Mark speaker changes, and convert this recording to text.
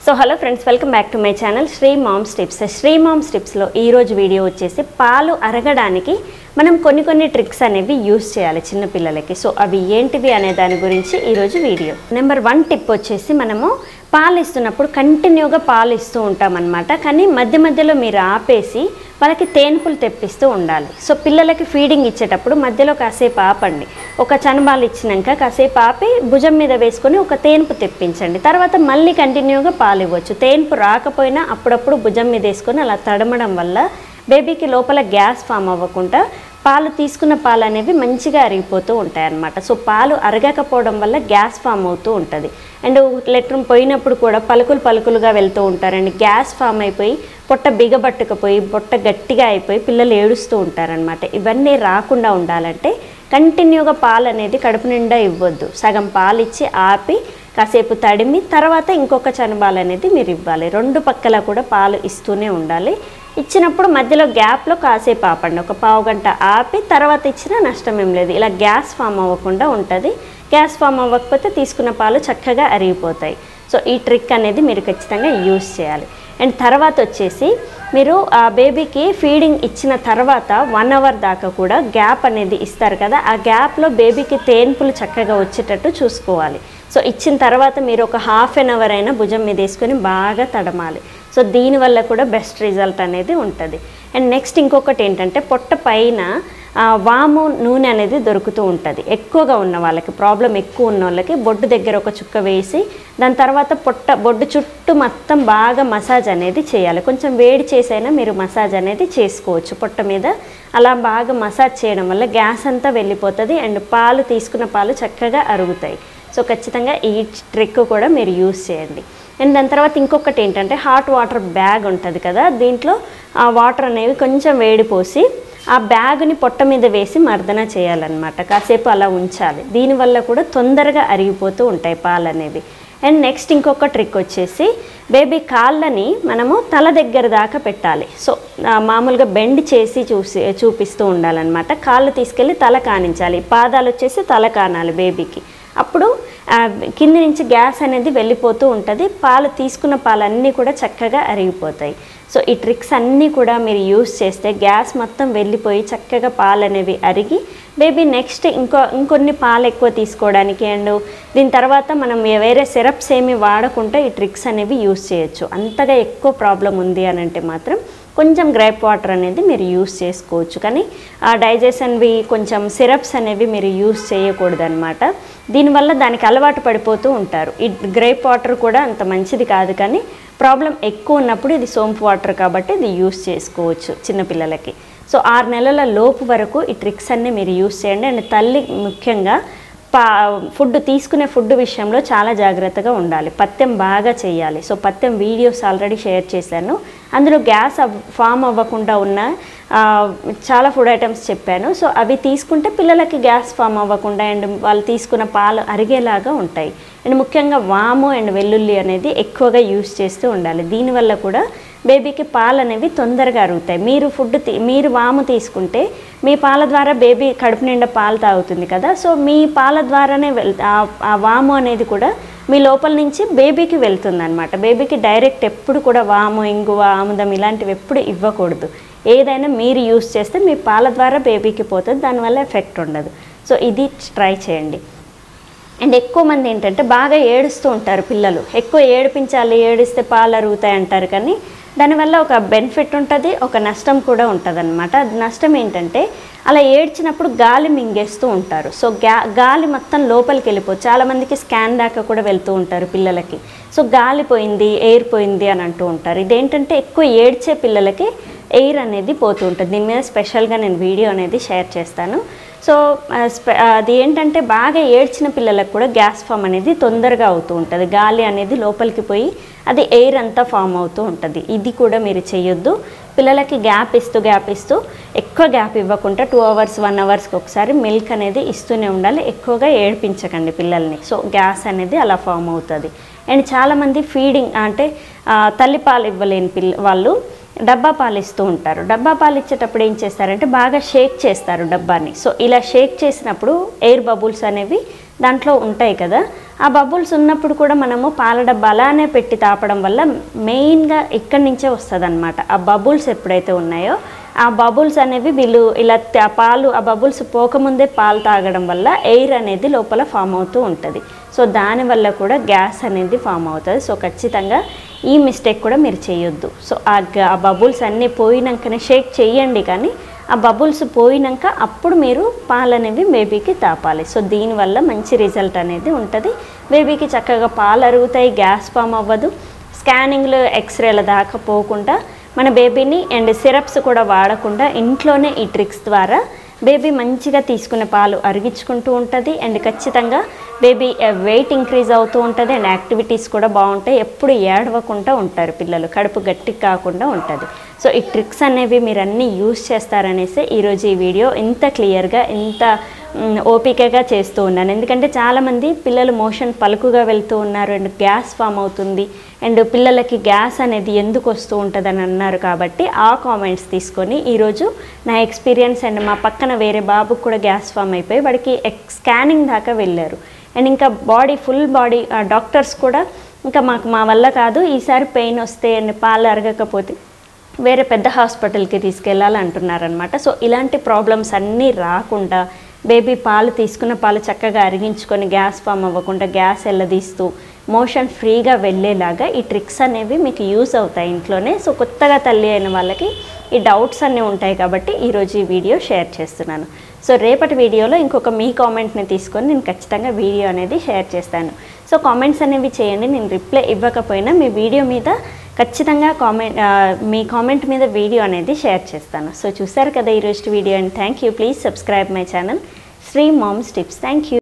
Speaker 1: So hello friends, welcome back to my channel Sri moms tips. Sri moms టిప్స్లో ఈరోజు video వచ్చేసి పాలు అరగడానికి మనం కొన్ని ట్రిక్స్ అనేవి యూస్ చేయాలి చిన్నపిల్లలకి. సో అవి ఏంటివి అనే దాని గురించి ఈరోజు వీడియో. నెంబర్ 1 టిప్ వచ్చేసి, మనము పాలు ఇస్తున్నప్పుడు కంటిన్యూగా పాలు ఇస్తూ ఉంటామన్నమాట. కానీ మధ్య మధ్యలో మీరు ఆపేసి వాళ్ళకి తేన్పులు తెప్పిస్తూ ఉండాలి. సో పిల్లలకి ఫీడింగ్ ఇచ్చేటప్పుడు మధ్యలో కాసేపు ఆపండి. ఒక చనుబాలు ఇచ్చినాక కాసేపు ఆపి భుజం మీద వేసుకొని ఒక తేన్పు తెప్పించండి. తర్వాత మళ్ళీ కంటిన్యూగా పాలు ఇవ్వచ్చు. తేన్పు రాకపోయినా అప్పుడప్పుడు భుజం మీద వేసుకొని అలా తడమడం వల్ల బేబీకి లోపల గ్యాస్ ఫామ్ అవ్వకుండా పాలు తీసుకున్న పాలు అనేవి మంచిగా అరిగిపోతూ ఉంటాయి అన్నమాట. సో పాలు అరగకపోవడం వల్ల గ్యాస్ ఫామ్ అవుతూ ఉంటుంది. అండ్ లెట్రూమ్ పోయినప్పుడు కూడా పలుకులుగా వెళ్తూ ఉంటారండి. గ్యాస్ ఫామ్ అయిపోయి పొట్ట బిగబట్టుకుపోయి పొట్ట గట్టిగా అయిపోయి పిల్లలు ఏడుస్తూ ఉంటారనమాట. ఇవన్నీ రాకుండా ఉండాలంటే కంటిన్యూగా పాలు అనేది కడుపు నిండా ఇవ్వద్దు. సగం పాలు ఇచ్చి ఆపి కాసేపు తడిమి తర్వాత ఇంకొక చనుబాలు అనేది మీరు ఇవ్వాలి. 2 పక్కల కూడా పాలు ఇస్తూనే ఉండాలి. ఇచ్చినప్పుడు మధ్యలో గ్యాప్లో కాసేపు ఆపండి. ఒక పావు గంట ఆపి తర్వాత ఇచ్చినా నష్టం ఏం లేదు. ఇలా గ్యాస్ ఫామ్ అవ్వకుండా ఉంటుంది. గ్యాస్ ఫామ్ అవ్వకపోతే తీసుకున్న పాలు చక్కగా అరిగిపోతాయి. సో ఈ ట్రిక్ అనేది మీరు ఖచ్చితంగా యూస్ చేయాలి. అండ్ తర్వాత వచ్చేసి, మీరు ఆ బేబీకి ఫీడింగ్ ఇచ్చిన తర్వాత 1 అవర్ దాకా కూడా గ్యాప్ అనేది ఇస్తారు కదా, ఆ గ్యాప్లో బేబీకి తేన్పులు చక్కగా వచ్చేటట్టు చూసుకోవాలి. సో ఇచ్చిన తర్వాత మీరు ఒక ½ an hour అయినా భుజం మీద వేసుకొని బాగా తడమాలి. సో దీనివల్ల కూడా బెస్ట్ రిజల్ట్ అనేది ఉంటుంది. అండ్ నెక్స్ట్ ఇంకొకటి ఏంటంటే, పొట్ట పైన వాము నూనె అనేది దొరుకుతూ ఉంటుంది. ఎక్కువగా ఉన్న వాళ్ళకి, ప్రాబ్లం ఎక్కువ ఉన్న వాళ్ళకి బొడ్డు దగ్గర ఒక చుక్క వేసి దాని తర్వాత బొడ్డు చుట్టూ మొత్తం బాగా మసాజ్ అనేది చేయాలి. కొంచెం వేడి చేసైనా మీరు మసాజ్ అనేది చేసుకోవచ్చు పొట్ట మీద. అలా బాగా మసాజ్ చేయడం వల్ల గ్యాస్ అంతా వెళ్ళిపోతుంది అండ్ పాలు తీసుకున్న పాలు చక్కగా అరుగుతాయి. సో ఖచ్చితంగా ఈ ట్రిక్ కూడా మీరు యూస్ చేయండి. అండ్ దాని తర్వాత ఇంకొకటి ఏంటంటే, హాట్ వాటర్ బ్యాగ్ ఉంటుంది కదా, దీంట్లో ఆ వాటర్ అనేవి కొంచెం వేడి పోసి ఆ బ్యాగ్ని పొట్ట మీద వేసి మర్దన చేయాలన్నమాట. కాసేపు అలా ఉంచాలి. దీనివల్ల కూడా తొందరగా అరిగిపోతూ ఉంటాయి పాలు అనేవి. అండ్ నెక్స్ట్ ఇంకొక ట్రిక్ వచ్చేసి, బేబీ కాళ్ళని మనము తల దగ్గర దాకా పెట్టాలి. సో మామూలుగా బెండ్ చేసి చూపిస్తూ ఉండాలన్నమాట. కాళ్ళు తీసుకెళ్ళి తల కానించాలి. పాదాలు వచ్చేసి తల కానాలి బేబీకి. అప్పుడు కింది నుంచి గ్యాస్ అనేది వెళ్ళిపోతూ ఉంటుంది. పాలు తీసుకున్న పాలన్నీ కూడా చక్కగా అరిగిపోతాయి. సో ఈ ట్రిక్స్ అన్నీ కూడా మీరు యూస్ చేస్తే గ్యాస్ మొత్తం వెళ్ళిపోయి చక్కగా పాలు అనేవి అరిగి బేబీ నెక్స్ట్ ఇంకొన్ని పాలు ఎక్కువ తీసుకోవడానికి అండ్ దీని తర్వాత మనం వేరే సిరప్స్ ఏమి వాడకుండా ఈ ట్రిక్స్ అనేవి యూస్ చేయొచ్చు. అంతగా ఎక్కువ ప్రాబ్లం ఉంది అని అంటే మాత్రం కొంచెం గ్రేప్ వాటర్ అనేది మీరు యూస్ చేసుకోవచ్చు. కానీ ఆ డైజెషన్వి కొంచెం సిరప్స్ అనేవి మీరు యూస్ చేయకూడదు అనమాట. దీనివల్ల దానికి అలవాటు పడిపోతూ ఉంటారు. ఈ గ్రేప్ వాటర్ కూడా అంత మంచిది కాదు, కానీ ప్రాబ్లం ఎక్కువ ఉన్నప్పుడు ఇది సోంపు వాటర్ కాబట్టి ఇది యూస్ చేసుకోవచ్చు చిన్నపిల్లలకి. సో 6 నెలల లోపు వరకు ఈ ట్రిక్స్ అన్నీ మీరు యూస్ చేయండి. అండ్ తల్లి ముఖ్యంగా ఫుడ్ తీసుకునే ఫుడ్ విషయంలో చాలా జాగ్రత్తగా ఉండాలి. పథ్యం బాగా చేయాలి. సో పథ్యం వీడియోస్ ఆల్రెడీ షేర్ చేశాను. అందులో గ్యాస్ ఫామ్ అవ్వకుండా ఉన్న చాలా ఫుడ్ ఐటమ్స్ చెప్పాను. సో అవి తీసుకుంటే పిల్లలకి గ్యాస్ ఫామ్ అవ్వకుండా అండ్ వాళ్ళు తీసుకున్న పాలు అరిగేలాగా ఉంటాయి. అండ్ ముఖ్యంగా వాము అండ్ వెల్లుల్లి అనేది ఎక్కువగా యూస్ చేస్తూ ఉండాలి. దీనివల్ల కూడా బేబీకి పాలు అనేవి తొందరగా అరుగుతాయి. మీరు వాము తీసుకుంటే మీ పాల ద్వారా బేబీ కడుపు నిండా పాలు తాగుతుంది కదా. సో మీ పాల ద్వారానే ఆ వాము అనేది కూడా మీ లోపల నుంచి బేబీకి వెళ్తుంది అనమాట. బేబీకి డైరెక్ట్ ఎప్పుడు కూడా వాము, ఇంగువ, ఆముదం ఇలాంటివి ఎప్పుడు ఇవ్వకూడదు. ఏదైనా మీరు యూస్ చేస్తే మీ పాల ద్వారా బేబీకి పోతుంది, దానివల్ల ఎఫెక్ట్ ఉండదు. సో ఇది ట్రై చేయండి. అండ్ ఎక్కువ మంది ఏంటంటే బాగా ఏడుస్తూ ఉంటారు పిల్లలు. ఎక్కువ ఏడిపించాలి, ఏడిస్తే పాలు అరుగుతాయి అంటారు. కానీ దానివల్ల ఒక బెనిఫిట్ ఉంటుంది, ఒక నష్టం కూడా ఉంటుంది అనమాట. నష్టం ఏంటంటే, అలా ఏడ్చినప్పుడు గాలి మింగేస్తూ ఉంటారు. సో గాలి మొత్తం లోపలికి వెళ్ళిపోతుంది. చాలామందికి స్కాన్ దాకా కూడా వెళ్తూ ఉంటారు పిల్లలకి. సో గాలి పోయింది, ఎయిర్ పోయింది అని అంటూ ఉంటారు. ఇదేంటంటే ఎక్కువ ఏడ్చే పిల్లలకి ఎయిర్ అనేది పోతూ ఉంటుంది. దీని మీద స్పెషల్గా నేను వీడియో అనేది షేర్ చేస్తాను. సో అది ఏంటంటే, బాగా ఏడ్చిన పిల్లలకు కూడా గ్యాస్ ఫామ్ అనేది తొందరగా అవుతూ ఉంటుంది. గాలి అనేది లోపలికి పోయి అది ఎయిర్ అంతా ఫామ్ అవుతూ ఉంటుంది. ఇది కూడా మీరు చేయొద్దు. పిల్లలకి గ్యాప్ ఇస్తూ ఎక్కువ గ్యాప్ ఇవ్వకుండా 2 hours 1 hourకి ఒకసారి మిల్క్ అనేది ఇస్తూనే ఉండాలి. ఎక్కువగా ఏడిపించకండి పిల్లల్ని. సో గ్యాస్ అనేది అలా ఫామ్ అవుతుంది. అండ్ చాలామంది ఫీడింగ్ అంటే తల్లిపాలు ఇవ్వలేని వాళ్ళు డబ్బా పాలు ఇస్తూ ఉంటారు. డబ్బా పాలు ఇచ్చేటప్పుడు ఏం చేస్తారంటే బాగా షేక్ చేస్తారు డబ్బాని. సో ఇలా షేక్ చేసినప్పుడు ఎయిర్ బబుల్స్ అనేవి దాంట్లో ఉంటాయి కదా, ఆ బబుల్స్ ఉన్నప్పుడు కూడా మనము పాల డబ్బా అలానే పెట్టి తాపడం వల్ల మెయిన్గా ఇక్కడి నుంచే వస్తుంది అనమాట. ఆ బబుల్స్ ఎప్పుడైతే ఉన్నాయో ఆ బబుల్స్ అనేవి వీళ్ళు ఇలా పాలు ఆ బబుల్స్ పోకముందే పాలు తాగడం వల్ల ఎయిర్ అనేది లోపల ఫామ్ అవుతూ ఉంటుంది. సో దానివల్ల కూడా గ్యాస్ అనేది ఫామ్ అవుతుంది. సో ఖచ్చితంగా ఈ మిస్టేక్ కూడా మీరు చేయొద్దు. సో ఆ బబుల్స్ అన్నీ పోయినాకనే షేక్ చేయండి, కానీ ఆ బబుల్స్ పోయినాక అప్పుడు మీరు పాలు అనేవి బేబీకి తాపాలి. సో దీనివల్ల మంచి రిజల్ట్ అనేది ఉంటుంది. బేబీకి చక్కగా పాలు అరుగుతాయి, గ్యాస్ ఫామ్ అవ్వదు, స్కానింగ్లు ఎక్స్రేల దాకా పోకుండా మన బేబీని అండ్ సిరప్స్ కూడా వాడకుండా ఇంట్లోనే ఈ ట్రిక్స్ ద్వారా బేబీ మంచిగా తీసుకునే పాలు అరిగించుకుంటూ ఉంటుంది. అండ్ ఖచ్చితంగా బేబీ వెయిట్ ఇంక్రీజ్ అవుతూ ఉంటుంది అండ్ యాక్టివిటీస్ కూడా బాగుంటాయి. ఎప్పుడు ఏడవకుండా ఉంటారు పిల్లలు, కడుపు గట్టి కాకుండా ఉంటుంది. సో ఈ ట్రిక్స్ అనేవి మీరు అన్నీ యూజ్ చేస్తారనేసి ఈరోజు ఈ వీడియో ఇంత క్లియర్గా ఇంత ఓపికగా చేస్తూ ఉన్నాను. ఎందుకంటే చాలామంది పిల్లలు మోషన్ పలుకుగా వెళ్తూ ఉన్నారు అండ్ గ్యాస్ ఫామ్ అవుతుంది అండ్ పిల్లలకి గ్యాస్ అనేది ఎందుకు వస్తూ ఉంటుందని అన్నారు. కాబట్టి ఆ కామెంట్స్ తీసుకొని ఈరోజు నా ఎక్స్పీరియన్స్ అండ్ మా పక్కన వేరే బాబుకు కూడా గ్యాస్ ఫామ్ అయిపోయి వాడికి స్కానింగ్ దాకా వెళ్ళారు. అండ్ ఇంకా ఫుల్ బాడీ డాక్టర్స్ కూడా ఇంకా మా వల్ల కాదు, ఈసారి పెయిన్ వస్తే అండ్ పాలు అరగకపోతే వేరే పెద్ద హాస్పిటల్కి తీసుకెళ్ళాలంటున్నారనమాట. సో ఇలాంటి ప్రాబ్లమ్స్ అన్నీ రాకుండా బేబీ పాలు తీసుకున్న పాలు చక్కగా అరిగించుకొని గ్యాస్ ఫామ్ అవ్వకుండా గ్యాస్ ఎల్లదీస్తూ మోషన్ ఫ్రీగా వెళ్ళేలాగా ఈ ట్రిక్స్ అనేవి మీకు యూస్ అవుతాయి ఇంట్లోనే. సో కొత్తగా తల్లి అయిన వాళ్ళకి ఈ డౌట్స్ అన్నీ ఉంటాయి కాబట్టి ఈరోజు ఈ వీడియో షేర్ చేస్తున్నాను. సో రేపటి వీడియోలో ఇంకొక మీ కామెంట్ని తీసుకొని నేను ఖచ్చితంగా వీడియో అనేది షేర్ చేస్తాను. సో కామెంట్స్ అనేవి చేయండి, నేను రిప్లై ఇవ్వకపోయినా మీ వీడియో మీద ఖచ్చితంగా మీ కామెంట్ మీద వీడియో అనేది షేర్ చేస్తాను. సో చూసారు కదా ఈరోజు video, and thank you. Please subscribe my channel Sri moms tips. Thank you.